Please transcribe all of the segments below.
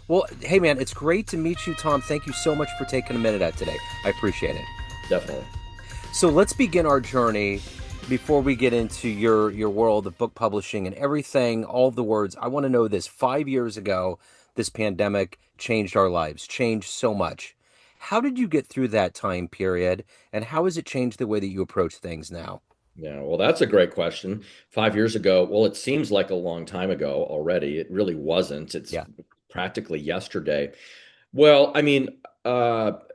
Well, hey man, it's great to meet you, Tom. Thank you so much for taking a minute out today. I appreciate it. Definitely. So let's begin our journey before we get into your world of book publishing and everything, all of the words. I want to know this. 5 years ago, this pandemic changed our lives, changed so much. How did you get through that time period, and how has it changed the way that you approach things now? Yeah, well, that's a great question. 5 years ago, well, it seems like a long time ago already. It really wasn't. It's Yeah. practically yesterday. Well, I mean,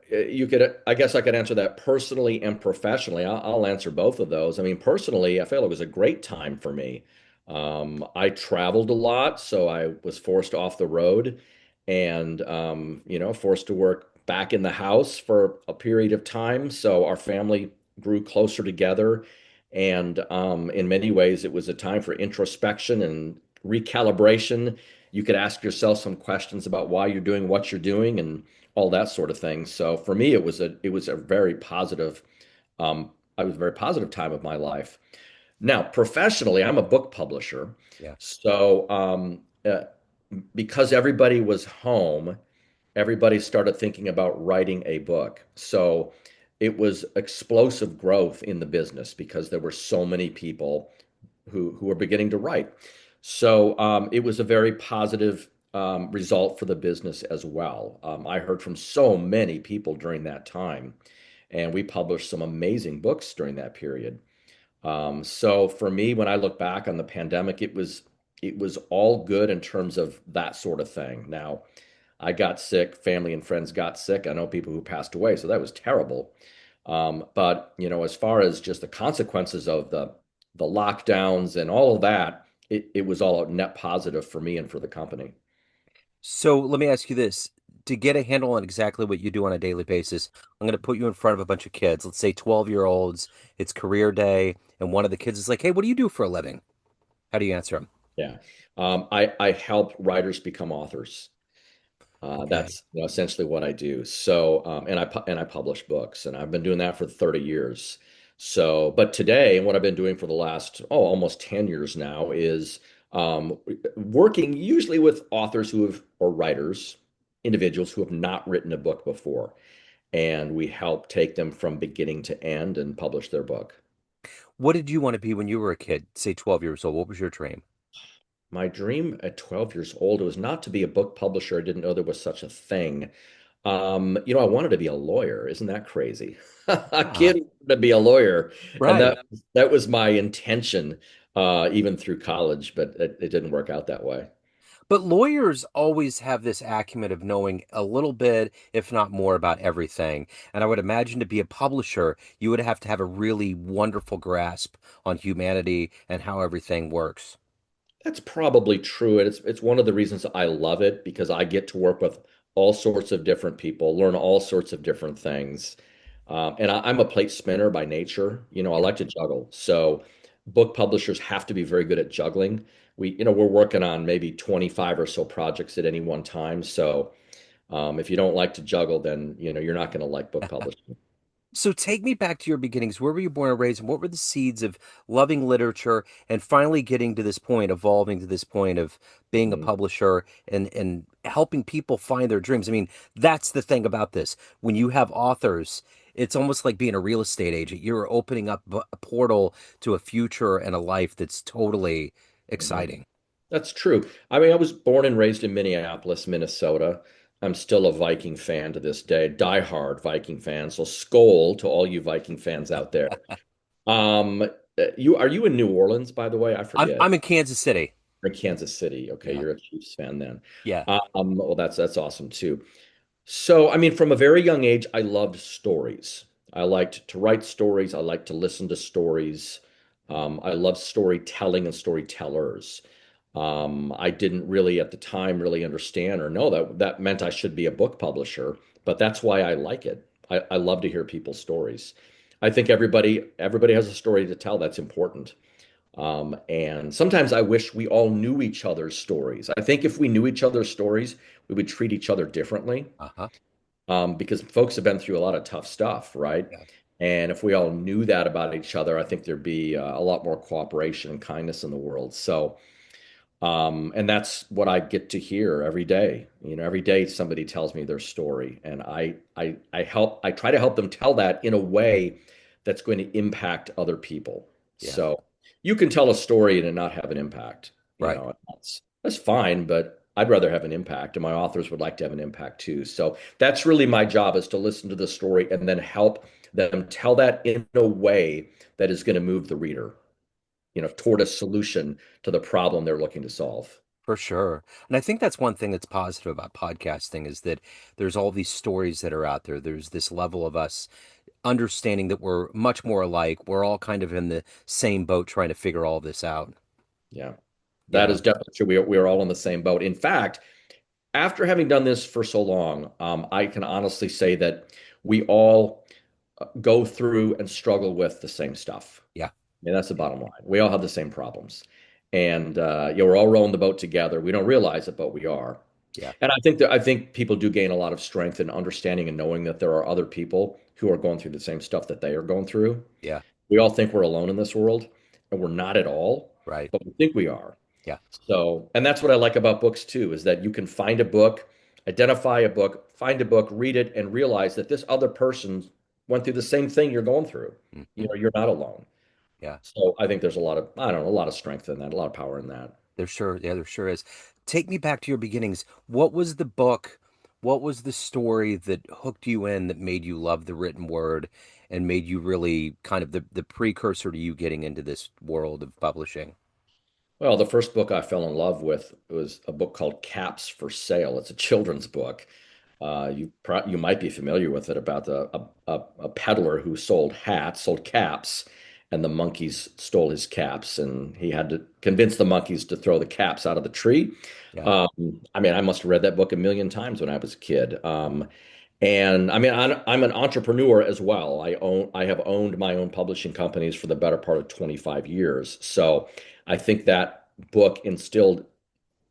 you could, I guess I could answer that personally and professionally. I'll answer both of those. I mean, personally, I feel it was a great time for me. I traveled a lot, so I was forced off the road and, forced to work back in the house for a period of time. So our family grew closer together. And in many ways, it was a time for introspection and recalibration. You could ask yourself some questions about why you're doing what you're doing and all that sort of thing. So for me, it was a very positive I was a very positive time of my life. Now, professionally, I'm a book publisher. Yeah. So because everybody was home, everybody started thinking about writing a book. So it was explosive growth in the business because there were so many people who were beginning to write. So it was a very positive result for the business as well. I heard from so many people during that time, and we published some amazing books during that period. So for me, when I look back on the pandemic, it was all good in terms of that sort of thing. Now, I got sick, family and friends got sick. I know people who passed away, so that was terrible. But as far as just the consequences of the lockdowns and all of that, it was all a net positive for me and for the company. So let me ask you this. To get a handle on exactly what you do on a daily basis, I'm going to put you in front of a bunch of kids, let's say 12-year-olds. It's career day, and one of the kids is like, "Hey, what do you do for a living?" How do you answer them? Yeah. I help writers become authors. Okay. That's essentially what I do. So, and I publish books, and I've been doing that for 30 years. So, but today, and what I've been doing for the last almost 10 years now is working usually with authors or writers, individuals who have not written a book before, and we help take them from beginning to end and publish their book. What did you want to be when you were a kid, say 12 years old? What was your dream? My dream at 12 years old was not to be a book publisher. I didn't know there was such a thing. I wanted to be a lawyer. Isn't that crazy? A Ah, kid wanted to be a lawyer, and right. that was my intention, even through college, but it didn't work out that way. But lawyers always have this acumen of knowing a little bit, if not more, about everything. And I would imagine to be a publisher, you would have to have a really wonderful grasp on humanity and how everything works. That's probably true. And it's one of the reasons I love it because I get to work with all sorts of different people, learn all sorts of different things. And I'm a plate spinner by nature. I Yeah. like to juggle. So book publishers have to be very good at juggling. We're working on maybe 25 or so projects at any one time. So if you don't like to juggle, then you're not going to like book publishing. So take me back to your beginnings. Where were you born and raised, and what were the seeds of loving literature and finally getting to this point, evolving to this point of being a Mhm. publisher and helping people find their dreams? I mean, that's the thing about this. When you have authors, it's almost like being a real estate agent. You're opening up a portal to a future and a life that's totally Mhm. exciting. That's true. I mean, I was born and raised in Minneapolis, Minnesota. I'm still a Viking fan to this day, diehard Viking fan. So Skol to all you Viking fans out there. Um, are you in New Orleans, by the way? I I'm forget. I'm in Kansas City. Or Kansas City. Okay, Yeah. you're a Chiefs fan then. Yeah. Well, that's awesome too. So, I mean, from a very young age, I loved stories. I liked to write stories. I liked to listen to stories. I love storytelling and storytellers. I didn't really at the time really understand or know that meant I should be a book publisher, but that's why I like it. I love to hear people's stories. I think everybody has a story to tell that's important. And sometimes I wish we all knew each other's stories. I think if we knew each other's stories, we would treat each other differently Uh-huh. because folks have been through a lot of tough stuff, right? Yeah. And if we all knew that about each other, I think there'd be a lot more cooperation and kindness in the world. So, And that's what I get to hear every day. Every day somebody tells me their story, and I try to help them tell that in a way that's going to impact other people. Yeah, So you can tell a story and it not have an impact. right. That's fine, but I'd rather have an impact, and my authors would like to have an impact too. So that's really my job, is to listen to the story and then help them tell that in a way that is going to move the reader, toward a solution to the problem they're looking to solve. For sure. And I think that's one thing that's positive about podcasting is that there's all these stories that are out there. There's this level of us understanding that we're much more alike. We're all kind of in the same boat trying to figure all this out. Yeah, that Yeah. is definitely true. We are all in the same boat. In fact, after having done this for so long, I can honestly say that we all go through and struggle with the same stuff. Yeah. And that's the bottom line. We all have the same problems. And we're all rowing the boat together. We don't realize it, but we are. Yeah. And I think people do gain a lot of strength in understanding and knowing that there are other people who are going through the same stuff that they are going through. Yeah. We all think we're alone in this world, and we're not at all, Right. but we think we are. Yeah. So, and that's what I like about books too, is that you can find a book, identify a book, find a book, read it, and realize that this other person went through the same thing you're going through. Hmm. You're not alone. Yeah. So I think there's a lot of, I don't know, a lot of strength in that, a lot of power in that. There sure is. Take me back to your beginnings. What was the book? What was the story that hooked you in, that made you love the written word and made you really kind of the precursor to you getting into this world of publishing? Well, the first book I fell in love with was a book called Caps for Sale. It's a children's book. You might be familiar with it, about a peddler who sold hats, sold caps, and the monkeys stole his caps, and he had to convince the monkeys to throw the caps out of the tree. Yeah. I mean, I must have read that book a million times when I was a kid. And I mean, I'm an entrepreneur as well. I have owned my own publishing companies for the better part of 25 years. So I think that book instilled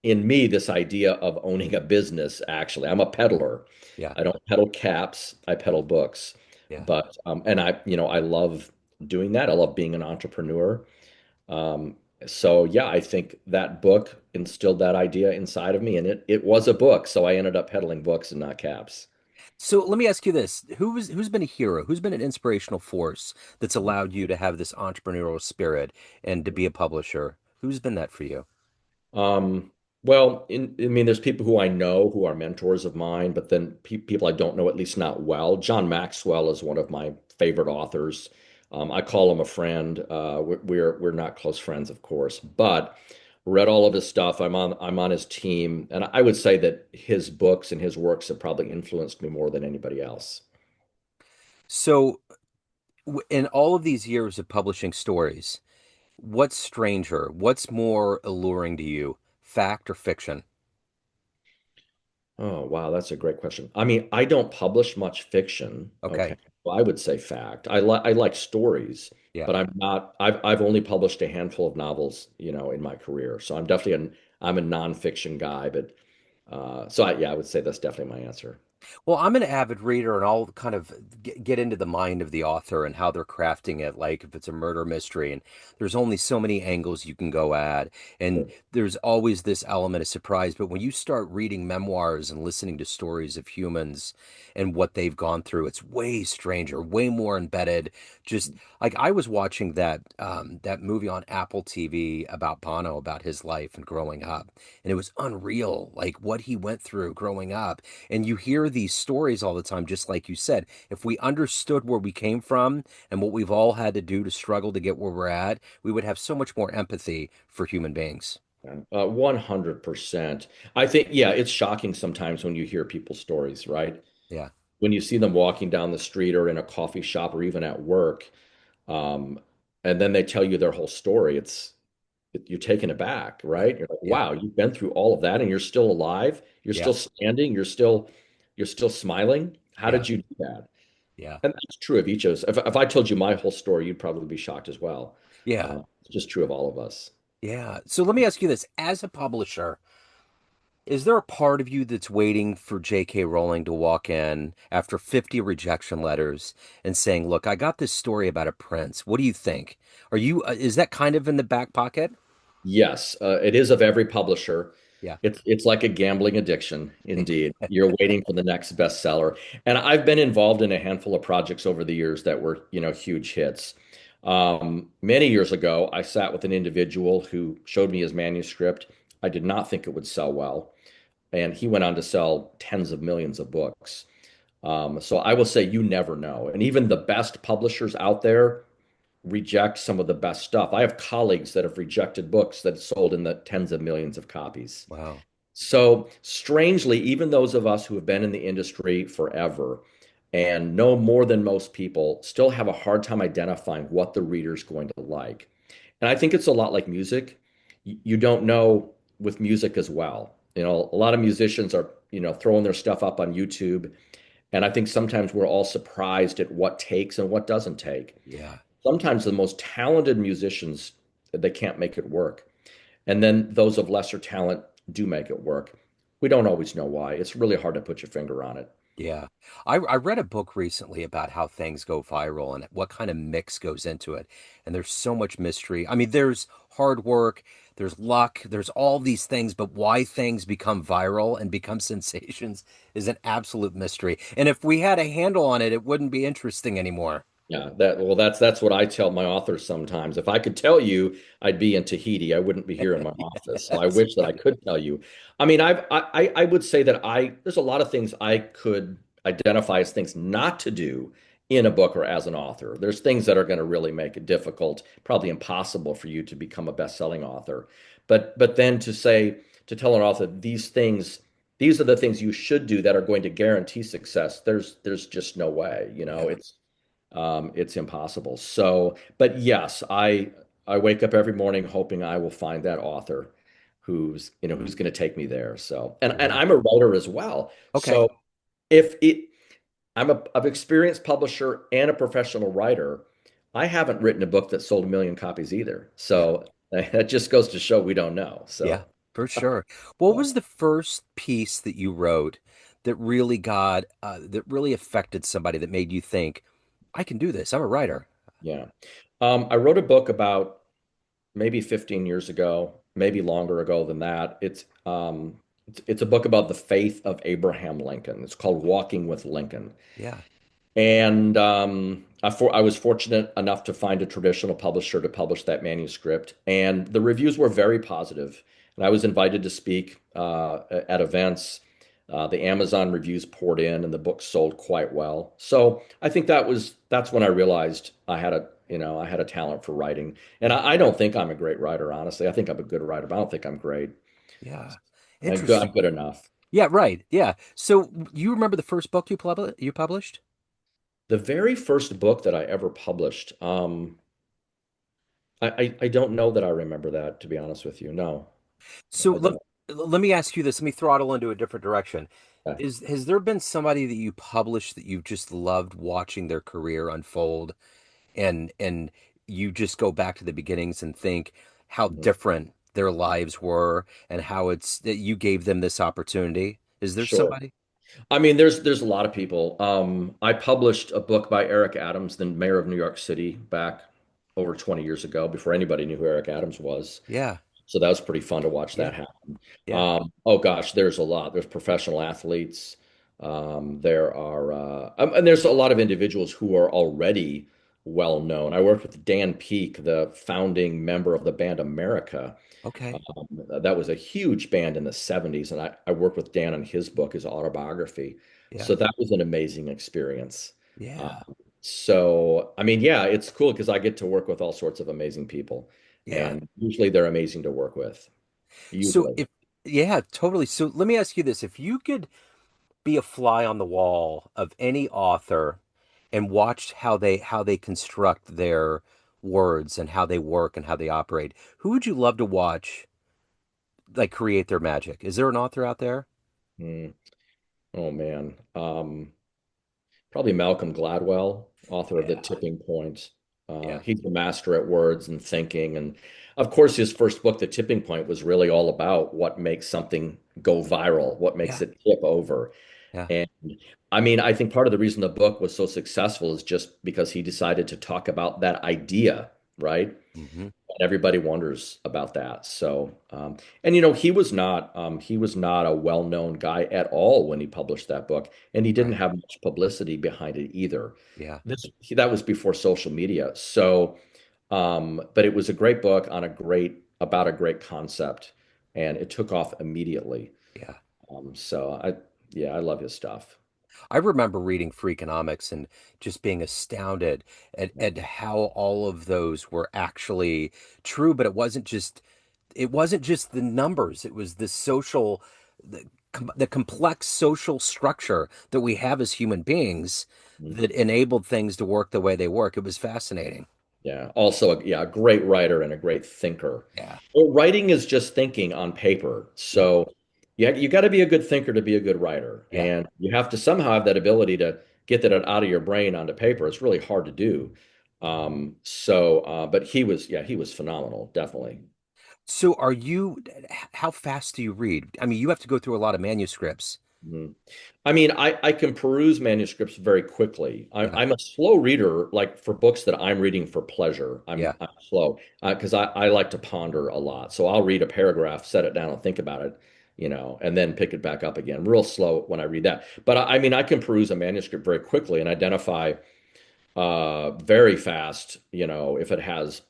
in me this idea of owning a business. Actually, I'm a peddler. Yeah. I don't peddle caps, I peddle books. Yeah. But and I love doing that. I love being an entrepreneur. Um, so yeah, I think that book instilled that idea inside of me, and it was a book. So I ended up peddling books and not caps. So let me ask you this. Who's been a hero? Who's been an inspirational force that's allowed you to have this entrepreneurial spirit and to be a publisher? Who's been that for you? Um, well, I mean, there's people who I know who are mentors of mine, but then people I don't know, at least not well. John Maxwell is one of my favorite authors. I call him a friend. We're not close friends, of course, but read all of his stuff. I'm on his team, and I would say that his books and his works have probably influenced me more than anybody else. So in all of these years of publishing stories, what's stranger? What's more alluring to you, fact or fiction? Oh, wow, that's a great question. I mean, I don't publish much fiction. Okay. Okay. Well, I would say fact. I like stories, Yeah. but I'm not I've only published a handful of novels, in my career. So I'm a nonfiction guy, but yeah, I would say that's definitely my answer. Well, I'm an avid reader and I'll kind of get into the mind of the author and how they're crafting it. Like if it's a murder mystery and there's only so many angles you can go at, and Sure. there's always this element of surprise. But when you start reading memoirs and listening to stories of humans and what they've gone through, it's way stranger, way more embedded. Just like I was watching that movie on Apple TV about Bono, about his life and growing up, and it was unreal, like what he went through growing up. And you hear these stories all the time, just like you said. If we understood where we came from and what we've all had to do to struggle to get where we're at, we would have so much more empathy for human beings. 100%. I think, yeah, it's shocking sometimes when you hear people's stories, right? Yeah, When you see them walking down the street or in a coffee shop or even at work, um, and then they tell you their whole story. You're taken aback, yeah, right? You're like, yeah, wow, you've been through all of that and you're still alive. You're yeah, still standing. You're still smiling. How yeah, did you do that? yeah, And that's true of each of us. If I told you my whole story, you'd probably be shocked as well. yeah, It's just true of all of us. yeah. So let me ask you this. As a publisher, is there a part of you that's waiting for J.K. Rowling to walk in after 50 rejection letters and saying, "Look, I got this story about a prince. What do you think?" Is that kind of in the back pocket? Yes, it is of every publisher. Yeah. It's like a gambling addiction, indeed. You're waiting for the next bestseller. And I've been involved in a handful of projects over the years that were, huge hits. Many years ago, I sat with an individual who showed me his manuscript. I did not think it would sell well, and he went on to sell tens of millions of books. So I will say you never know. And even the best publishers out there reject some of the best stuff. I have colleagues that have rejected books that sold in the tens of millions of copies. Wow. So strangely, even those of us who have been in the industry forever and know more than most people still have a hard time identifying what the reader's going to like. And I think it's a lot like music. You don't know with music as well. A lot of musicians are, throwing their stuff up on YouTube. And I think sometimes we're all surprised at what takes and what doesn't take. Yeah. Sometimes the most talented musicians, they can't make it work. And then those of lesser talent do make it work. We don't always know why. It's really hard to put your finger on it. Yeah. I read a book recently about how things go viral and what kind of mix goes into it. And there's so much mystery. I mean, there's hard work, there's luck, there's all these things, but why things become viral and become sensations is an absolute mystery. And if we had a handle on it, it wouldn't be interesting anymore. Yeah, that's what I tell my authors sometimes. If I could tell you, I'd be in Tahiti. I wouldn't be here in my office. So I Yes. wish that I could tell you. I mean, I would say that there's a lot of things I could identify as things not to do in a book or as an author. There's things that are going to really make it difficult, probably impossible for you to become a best-selling author. But then to tell an author these are the things you should do that are going to guarantee success. There's just no way, Yeah. it's impossible. So, but yes, I wake up every morning hoping I will find that author who's going to take me there. So, and Yeah. I'm a writer as well. Okay. So, if it I'm experienced publisher and a professional writer. I haven't written a book that sold a million copies either. Yeah. So, that just goes to show we don't know. Yeah, So, for sure. What yeah. was the first piece that you wrote that really that really affected somebody that made you think, I can do this. I'm a writer. Yeah. I wrote a book about maybe 15 years ago, maybe longer ago than that. It's a book about the faith of Abraham Lincoln. It's called Walking with Lincoln. Yeah. And I was fortunate enough to find a traditional publisher to publish that manuscript, and the reviews were very positive. And I was invited to speak at events. The Amazon reviews poured in, and the book sold quite well. So I think that's when I realized I had a talent for writing. And Yeah. I don't think I'm a great writer, honestly. I think I'm a good writer, but I don't think I'm great. Yeah. I'm Interesting. good enough. Yeah, right. Yeah. So you remember the first book you published? The very first book that I ever published, I don't know that I remember that, to be honest with you. No, So I don't. let me ask you this. Let me throttle into a different direction. Okay. Has there been somebody that you published that you've just loved watching their career unfold and you just go back to the beginnings and think how Mhm. different their lives were and how it's that you gave them this opportunity? Is there Sure. somebody? I mean, there's a lot of people. I published a book by Eric Adams, the mayor of New York City, back over 20 years ago, before anybody knew who Eric Adams was. Yeah. So that was pretty fun to watch Yeah. that happen. Yeah. Oh gosh, there's a lot. There's professional athletes. And there's a lot of individuals who are already well known. I worked with Dan Peek, the founding member of the band America. Okay. That was a huge band in the 70s, and I worked with Dan on his book, his autobiography. Yeah. So that was an amazing experience. Uh, Yeah. so, I mean, yeah, it's cool because I get to work with all sorts of amazing people, Yeah. and usually they're amazing to work with. So Usually. if yeah, totally. So let me ask you this. If you could be a fly on the wall of any author and watch how they construct their words and how they work and how they operate, who would you love to watch like create their magic? Is there an author out there? Hmm. Oh man. Probably Malcolm Gladwell, author of The Yeah, Tipping Point. yeah, He's a master at words and thinking. And of course, his first book, The Tipping Point, was really all about what makes something go viral, what makes yeah, it tip over. yeah, And I mean, I think part of the reason the book was so successful is just because he decided to talk about that idea right? Hmm. And everybody wonders about that. So, and he was not a well-known guy at all when he published that book, and he didn't Right. have much publicity behind it either. Yeah. That was before social media. So, but it was a great book about a great concept, and it took off immediately. Yeah. Yeah, I love his stuff. I remember reading Freakonomics and just being astounded at how all of those were actually true, but it wasn't just the numbers. It was the social, the complex social structure that we have as human beings Mhm. that enabled things to work the way they work. It was fascinating. Yeah. Also, yeah, a great writer and a great thinker. Yeah. Well, writing is just thinking on paper. Yeah. So yeah, you got to be a good thinker to be a good writer. Yeah. And you have to somehow have that ability to get that out of your brain onto paper. It's really hard to do. But he was phenomenal, definitely. So how fast do you read? I mean, you have to go through a lot of manuscripts. Mhm. I mean, I can peruse manuscripts very quickly. Yeah. I'm a slow reader, like for books that I'm reading for pleasure. Yeah. I'm slow because I like to ponder a lot. So I'll read a paragraph, set it down, and think about it, and then pick it back up again. Real slow when I read that. But I mean, I can peruse a manuscript very quickly and identify very fast, if it has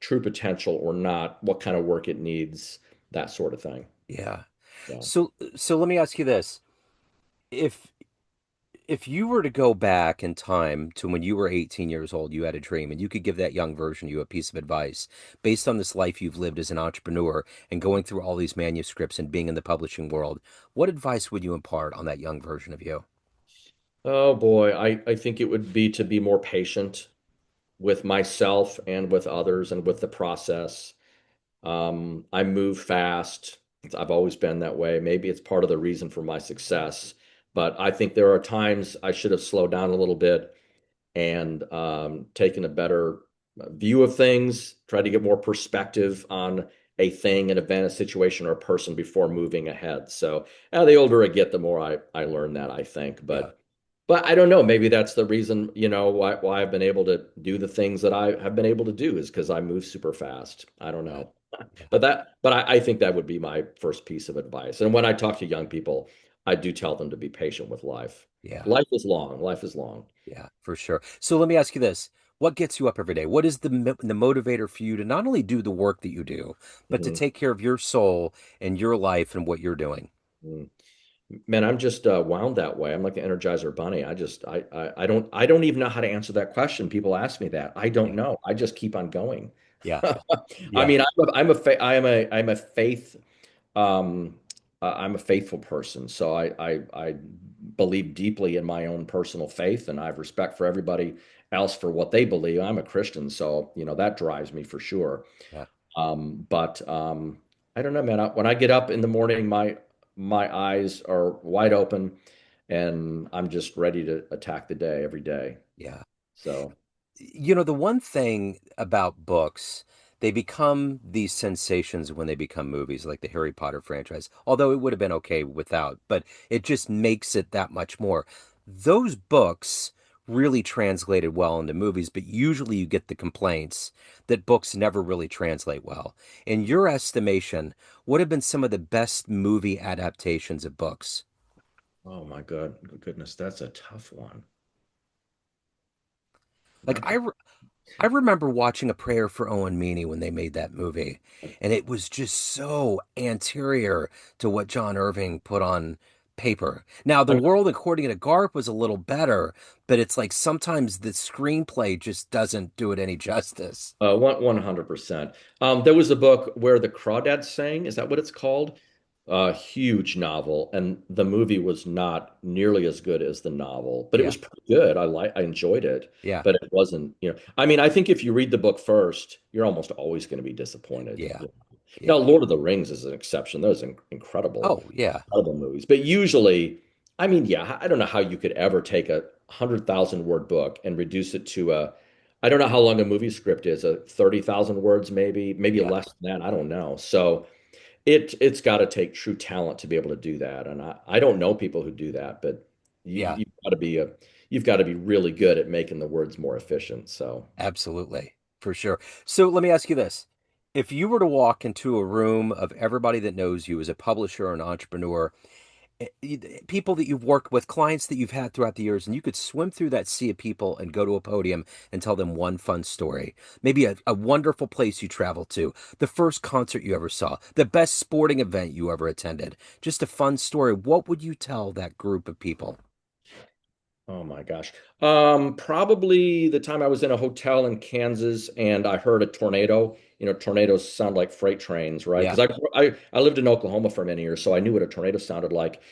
true potential or not, what kind of work it needs, that sort of thing. Yeah. Yeah. So let me ask you this. If if you were to go back in time to when you were 18 years old, you had a dream, and you could give that young version of you a piece of advice based on this life you've lived as an entrepreneur and going through all these manuscripts and being in the publishing world, what advice would you impart on that young version of you? Oh boy, I think it would be to be more patient with myself and with others and with the process. I move fast. I've always been that way. Maybe it's part of the reason for my success, but I think there are times I should have slowed down a little bit and taken a better view of things, tried to get more perspective on a thing, an event, a situation, or a person before moving ahead. So, the older I get, the more I learn that, I think. Yeah. But I don't know. Maybe that's the reason, why I've been able to do the things that I have been able to do is because I move super fast. I don't Yeah. know. Yeah. But I think that would be my first piece of advice. And when I talk to young people, I do tell them to be patient with life. Yeah. Life is long. Life is long. Yeah, for sure. So let me ask you this. What gets you up every day? What is the motivator for you to not only do the work that you do, but to Mhm. take care of your soul and your life and what you're doing? Mm. Man, I'm just wound that way. I'm like the Energizer Bunny. I don't even know how to answer that question. People ask me that. I don't Yeah. know. I just keep on going. Yeah. I Yeah. mean, um, I'm a faithful person. So I believe deeply in my own personal faith, and I have respect for everybody else for what they believe. I'm a Christian, so that drives me for sure. Yeah. But I don't know, man. When I get up in the morning, my eyes are wide open, and I'm just ready to attack the day every day. Yeah. So, The one thing about books, they become these sensations when they become movies, like the Harry Potter franchise, although it would have been okay without, but it just makes it that much more. Those books really translated well into movies, but usually you get the complaints that books never really translate well. In your estimation, what have been some of the best movie adaptations of books? oh my God, goodness, that's a tough one. Like Not I, I remember watching A Prayer for Owen Meany when they made that movie, and it was just so anterior to what John Irving put on paper. Now, The I'm World According to Garp was a little better, but it's like sometimes the screenplay just doesn't do it any justice. 100%. There was a book where the Crawdads Sang. Is that what it's called? A huge novel, and the movie was not nearly as good as the novel, but it Yeah, was pretty good. I enjoyed it, yeah, but it wasn't. I mean, I think if you read the book first, you're almost always going to be disappointed. yeah, Now, yeah. Lord of the Rings is an exception. Those are incredible, Oh, yeah, incredible movies. But usually, I mean, yeah, I don't know how you could ever take a 100,000 word book and reduce it to I don't know how long a movie script is, 30,000 words, maybe yeah, less than that. I don't know. So it's got to take true talent to be able to do that. And I don't know people who do that, but yeah, you've got to be really good at making the words more efficient. So absolutely. for sure. So let me ask you this. If you were to walk into a room of everybody that knows you as a publisher or an entrepreneur, people that you've worked with, clients that you've had throughout the years, and you could swim through that sea of people and go to a podium and tell them one fun story. Maybe a wonderful place you traveled to, the first concert you ever saw, the best sporting event you ever attended, just a fun story. What would you tell that group of people? Oh my gosh. Probably the time I was in a hotel in Kansas and I heard a tornado. You know, tornadoes sound like freight trains, right? Yeah, Because I lived in Oklahoma for many years, so I knew what a tornado sounded like.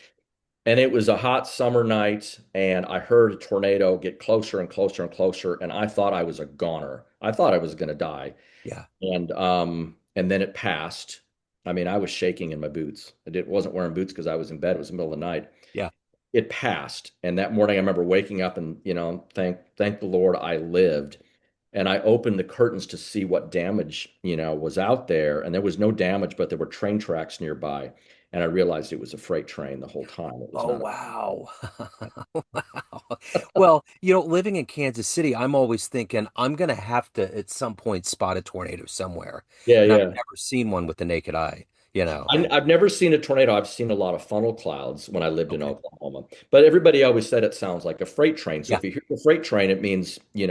And it was a hot summer night, and I heard a tornado get closer and closer and closer, and I thought I was a goner. I thought I was going to die. yeah, And then it passed. I mean, I was shaking in my boots. Wasn't wearing boots because I was in bed. It was the middle of the night. yeah. It passed, and that morning I remember waking up and thank the Lord I lived. And I opened the curtains to see what damage was out there, and there was no damage, but there were train tracks nearby. And I realized it was a freight train the whole time. It was Oh, not a. wow. Wow. Well, living in Kansas City, I'm always thinking I'm going to have to at some point spot a tornado somewhere. Yeah, And I've yeah. never seen one with the naked eye, you know. I've never seen a tornado. I've seen a lot of funnel clouds when I lived in Okay. Oklahoma. But everybody always said it sounds like a freight train. So Yeah, if you hear a freight train, it means, you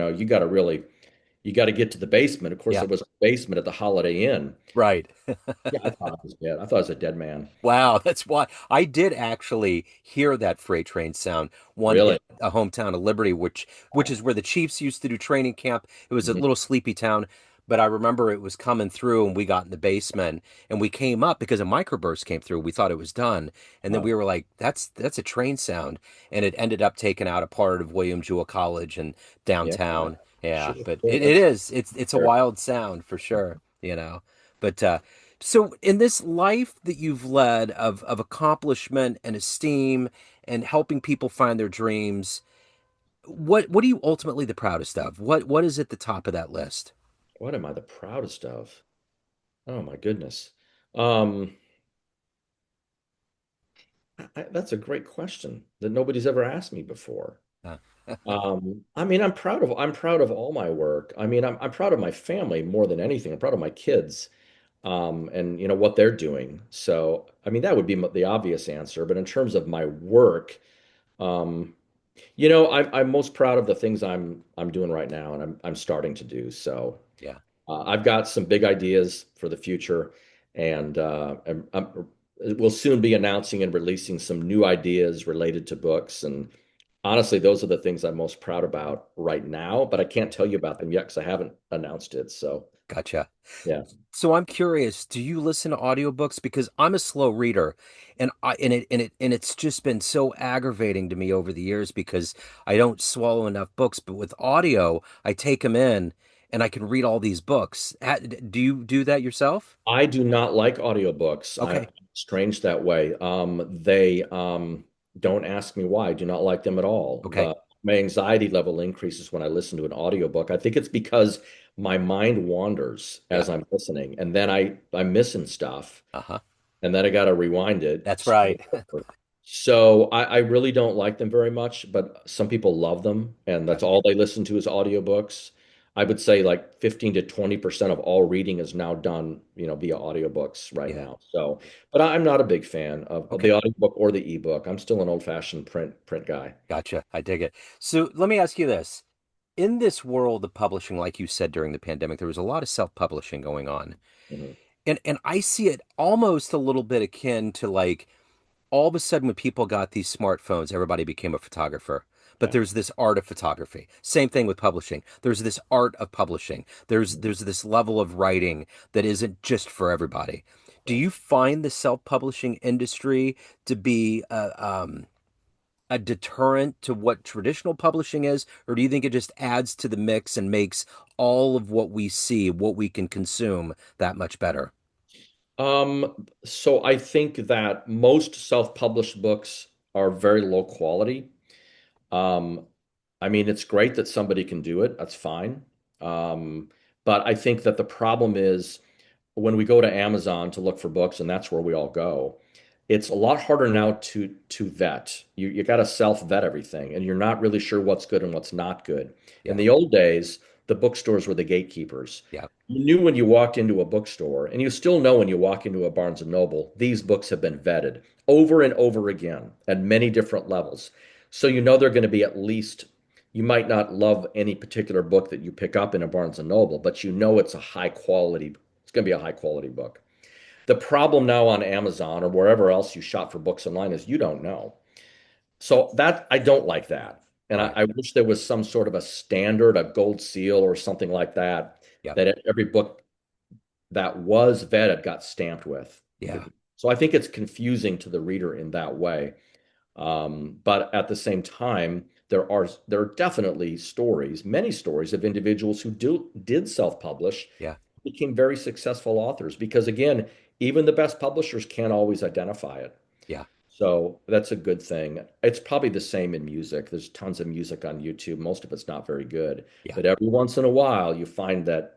got to get to the basement. Of course, yeah, there was a basement at the Holiday Inn. right. Yeah, I thought I was dead. I thought I was a dead man. Wow, that's why I did actually hear that freight train sound one in Really? a hometown of Liberty, which is where the Chiefs used to do training camp. It was a Mhm. little sleepy town, but I remember it was coming through and we got in the basement and we came up because a microburst came through. We thought it was done. And then Wow. we were like, that's a train sound. And it ended up taking out a part of William Jewell College and Yeah. downtown. Yeah, Sure. but Sure. it That's is. It's a fair. wild sound for sure. But so, in this life that you've led of accomplishment and esteem and helping people find their dreams, what are you ultimately the proudest of? What is at the top of that list? What am I the proudest of? Oh my goodness. Um, that's a great question that nobody's ever asked me before. Uh, I mean, I'm proud of all my work. I mean, I'm proud of my family more than anything. I'm proud of my kids, and what they're doing. So, I mean, that would be the obvious answer. But in terms of my work, um, I'm most proud of the things I'm doing right now, and I'm starting to do. So, yeah, I've got some big ideas for the future, and we'll soon be announcing and releasing some new ideas related to books. And honestly, those are the things I'm most proud about right now, but I can't tell you about them yet because I haven't announced it. So, gotcha. yeah. So I'm curious, do you listen to audiobooks? Because I'm a slow reader and it's just been so aggravating to me over the years because I don't swallow enough books, but with audio, I take them in and I can read all these books. Do you do that yourself? I do not like audiobooks. I'm Okay. strange that way. They don't ask me why. I do not like them at all. Okay. My anxiety level increases when I listen to an audiobook. I think it's because my mind wanders Yeah. as I'm listening, and then I'm missing stuff. Uh-huh. And then I got to rewind it. That's right. So I really don't like them very much, but some people love them, and Yeah. that's all they listen to is audiobooks. I would say like 15 to 20% of all reading is now done, via audiobooks right Yeah. now. So, but I'm not a big fan of the Okay. audiobook or the ebook. I'm still an old-fashioned print guy. Gotcha. I dig it. So let me ask you this. In this world of publishing, like you said during the pandemic, there was a lot of self-publishing going on. Mhm. And I see it almost a little bit akin to like all of a sudden when people got these smartphones, everybody became a photographer. But Yeah. there's this art of photography. Same thing with publishing. There's this art of publishing. There's this level of writing that isn't just for everybody. Do Yeah. you find the self-publishing industry to be a deterrent to what traditional publishing is, or do you think it just adds to the mix and makes all of what we see, what we can consume, that much better? So I think that most self-published books are very low quality. Um, I mean, it's great that somebody can do it. That's fine. Um, but I think that the problem is when we go to Amazon to look for books, and that's where we all go, it's a lot harder now to vet. You got to self-vet everything, and you're not really sure what's good and what's not good. In Yeah. the old days, the bookstores were the gatekeepers. Yeah. You knew when you walked into a bookstore, and you still know when you walk into a Barnes and Noble, these books have been vetted over and over again at many different levels. So you know they're going to be at least, you might not love any particular book that you pick up in a Barnes and Noble, but you know it's a high quality, it's going to be a high quality book. The problem now on Amazon or wherever else you shop for books online is you don't know. So that I don't like that. And Right. I wish there was some sort of a standard, a gold seal or something like that, Yeah. that every book that was vetted got stamped with. Yeah. So I think it's confusing to the reader in that way. But at the same time, there are definitely stories, many stories of individuals who did self-publish, Yeah. became very successful authors because again, even the best publishers can't always identify it. Yeah. So that's a good thing. It's probably the same in music. There's tons of music on YouTube. Most of it's not very good, Yeah. but every once in a while you find that,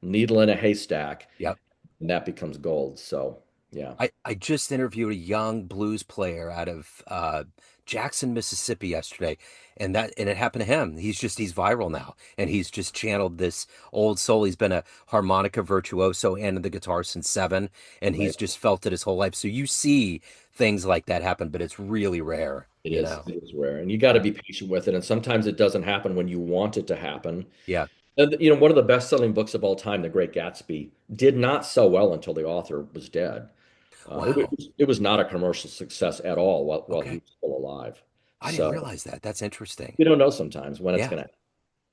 needle in a haystack Yeah. and that becomes gold. So, yeah. I just interviewed a young blues player out of Jackson, Mississippi yesterday, and it happened to him. He's viral now, and he's just channeled this old soul. He's been a harmonica virtuoso and the guitar since seven, and Right. he's just felt it his whole life. So you see things like that happen, but it's really rare, It you is. know? It is rare. And you got to Yeah, be patient with it. And sometimes it doesn't happen when you want it to happen. yeah. And, one of the best-selling books of all time, The Great Gatsby, did not sell well until the author was dead. Wow. It was not a commercial success at all while he Okay, was still alive. I didn't So realize that. That's interesting. you don't know sometimes when it's Yeah. going to.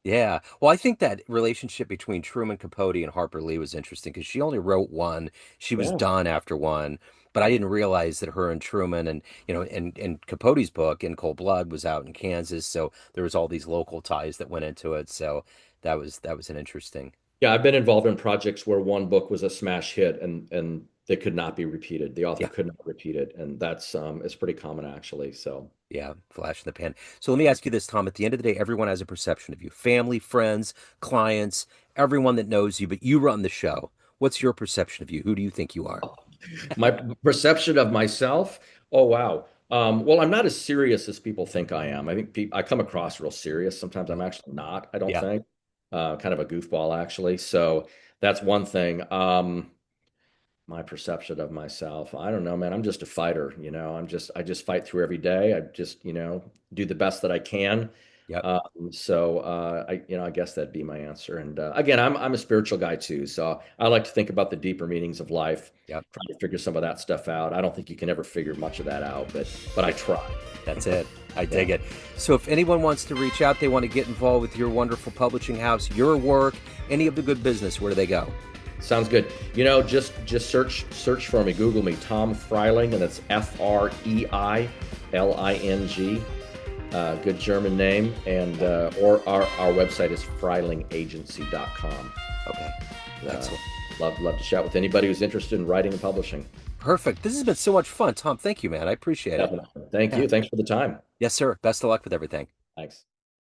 Yeah. Well, I think that relationship between Truman Capote and Harper Lee was interesting because she only wrote one. She was Yeah. done after one, but I Yeah. didn't realize that her and Truman and and Capote's book In Cold Blood was out in Kansas, so there was all these local ties that went into it. So that was an interesting. Yeah, I've been involved in projects where one book was a smash hit and they could not be repeated. The author Yeah. could not repeat it, and that's it's pretty common actually. So Yeah, flash in the pan. So let me ask you this, Tom. At the end of the day, everyone has a perception of you. Family, friends, clients, everyone that knows you, but you run the show. What's your perception of you? Who do you think you are? my perception of myself, oh wow. Well, I'm not as serious as people think I am. I think I come across real serious. Sometimes I'm actually not, I don't Yeah. think. Kind of a goofball actually. So that's one thing. My perception of myself, I don't know, man. I'm just a fighter, I just fight through every day. I just, do the best that I can. Yep. I guess that'd be my answer. And again, I'm a spiritual guy too, so I like to think about the deeper meanings of life, Yep. try to figure some of that stuff out. I don't think you can ever figure much of that out, but I try. That's it. I Yeah. dig it. So if anyone wants to reach out, they want to get involved with your wonderful publishing house, your work, any of the good business, where do they go? Sounds good. Just search for me. Google me, Tom Freiling, and it's Freiling. Good German name, and or our website is FreilingAgency.com. Okay. Uh, Excellent. love to chat with anybody who's interested in writing and publishing. Perfect. This has been so much fun. Tom, thank you, man. I appreciate it. Definitely. Thank Yeah. you. Thanks for the time. Yes, sir. Best of luck with everything. Thanks.